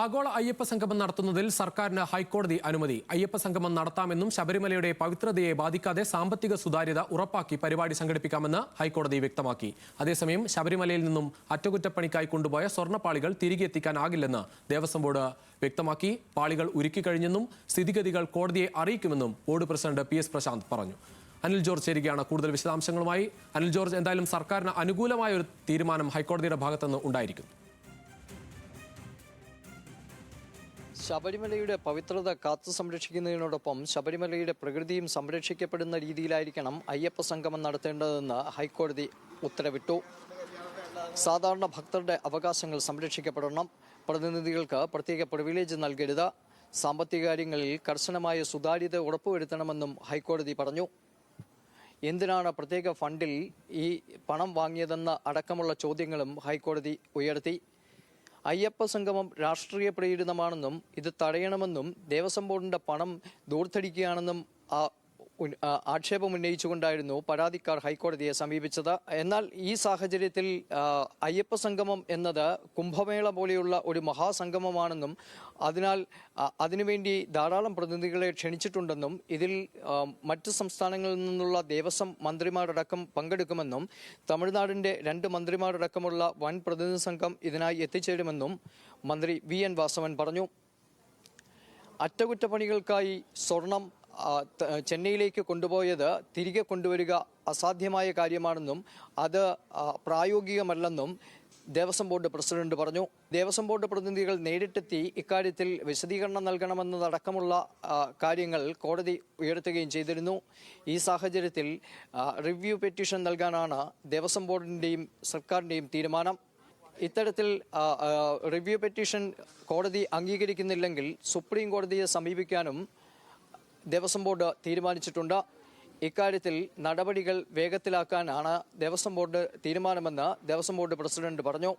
ആഗോള അയ്യപ്പ സംഗമം നടത്തുന്നതിൽ സർക്കാരിന് ഹൈക്കോടതി അനുമതി. അയ്യപ്പ സംഗമം നടത്താമെന്നും ശബരിമലയുടെ പവിത്രതയെ ബാധിക്കാതെ സാമ്പത്തിക സുതാര്യത ഉറപ്പാക്കി പരിപാടി സംഘടിപ്പിക്കാമെന്ന് ഹൈക്കോടതി വ്യക്തമാക്കി. അതേസമയം ശബരിമലയിൽ നിന്നും അറ്റകുറ്റപ്പണിക്കായി കൊണ്ടുപോയ സ്വർണ്ണപ്പാളികൾ തിരികെ എത്തിക്കാനാകില്ലെന്ന് ദേവസ്വം ബോർഡ് വ്യക്തമാക്കി. പാളികൾ ഉരുക്കിക്കഴിഞ്ഞെന്നും സ്ഥിതിഗതികൾ കോടതിയെ അറിയിക്കുമെന്നും ബോർഡ് പ്രസിഡന്റ് PS പ്രശാന്ത് പറഞ്ഞു. അനിൽ ജോർജ് ചേരുകയാണ് കൂടുതൽ വിശദാംശങ്ങളുമായി. അനിൽ ജോർജ്, എന്തായാലും സർക്കാരിന് അനുകൂലമായ ഒരു തീരുമാനം ഹൈക്കോടതിയുടെ ഭാഗത്തുനിന്ന് ഉണ്ടായിരിക്കും. ശബരിമലയുടെ പവിത്രത കാത്തു സംരക്ഷിക്കുന്നതിനോടൊപ്പം ശബരിമലയുടെ പ്രകൃതിയും സംരക്ഷിക്കപ്പെടുന്ന രീതിയിലായിരിക്കണം അയ്യപ്പ സംഗമം നടത്തേണ്ടതെന്ന് ഹൈക്കോടതി ഉത്തരവിട്ടു. സാധാരണ ഭക്തരുടെ അവകാശങ്ങൾ സംരക്ഷിക്കപ്പെടണം. പ്രതിനിധികൾക്ക് പ്രത്യേക പ്രിവിലേജ് നൽകരുത്. സാമ്പത്തിക കാര്യങ്ങളിൽ കർശനമായ സുതാര്യത ഉറപ്പുവരുത്തണമെന്നും ഹൈക്കോടതി പറഞ്ഞു. എന്തിനാണ് പ്രത്യേക ഫണ്ടിൽ ഈ പണം വാങ്ങിയതെന്ന അടക്കമുള്ള ചോദ്യങ്ങളും ഹൈക്കോടതി ഉയർത്തി. അയ്യപ്പ സംഗമം രാഷ്ട്രീയ പ്രേരിതമാണെന്നും ഇത് തടയണമെന്നും ദേവസ്വം ബോർഡിന്റെ പണം ദൂർത്തടിക്കുകയാണെന്നും ആക്ഷേപമുന്നയിച്ചുകൊണ്ടായിരുന്നു പരാതിക്കാർ ഹൈക്കോടതിയെ സമീപിച്ചത്. എന്നാൽ ഈ സാഹചര്യത്തിൽ അയ്യപ്പ സംഗമം എന്നത് കുംഭമേള പോലെയുള്ള ഒരു മഹാസംഗമമാണെന്നും അതിനാൽ അതിനുവേണ്ടി ധാരാളം പ്രതിനിധികളെ ക്ഷണിച്ചിട്ടുണ്ടെന്നും ഇതിൽ മറ്റ് സംസ്ഥാനങ്ങളിൽ നിന്നുള്ള ദേവസ്വം മന്ത്രിമാരടക്കം പങ്കെടുക്കുമെന്നും തമിഴ്നാടിൻ്റെ 2 മന്ത്രിമാരടക്കമുള്ള വൻ പ്രതിനിധി സംഘം ഇതിനായി എത്തിച്ചേരുമെന്നും മന്ത്രി VN വാസവൻ പറഞ്ഞു. അറ്റകുറ്റപ്പണികൾക്കായി സ്വർണം ചെന്നൈയിലേക്ക് കൊണ്ടുപോയത് തിരികെ കൊണ്ടുവരിക അസാധ്യമായ കാര്യമാണെന്നും അത് പ്രായോഗികമല്ലെന്നും ദേവസ്വം ബോർഡ് പ്രസിഡന്റ് പറഞ്ഞു. ദേവസ്വം ബോർഡ് പ്രതിനിധികൾ നേരിട്ടെത്തി ഇക്കാര്യത്തിൽ വിശദീകരണം നൽകണമെന്നതടക്കമുള്ള കാര്യങ്ങൾ കോടതി ഉയർത്തുകയും ചെയ്തിരുന്നു. ഈ സാഹചര്യത്തിൽ റിവ്യൂ പെറ്റീഷൻ നൽകാനാണ് ദേവസ്വം ബോർഡിൻ്റെയും സർക്കാരിൻ്റെയും തീരുമാനം. ഇത്തരത്തിൽ റിവ്യൂ പെറ്റീഷൻ കോടതി അംഗീകരിക്കുന്നില്ലെങ്കിൽ സുപ്രീം കോടതിയെ സമീപിക്കാനും ദേവസ്വം ബോർഡ് തീരുമാനിച്ചിട്ടുണ്ട്. ഇക്കാര്യത്തിൽ നടപടികൾ വേഗത്തിലാക്കാനാണ് ദേവസ്വം ബോർഡ് തീരുമാനമെന്ന് ദേവസ്വം ബോർഡ് പ്രസിഡന്റ് പറഞ്ഞു.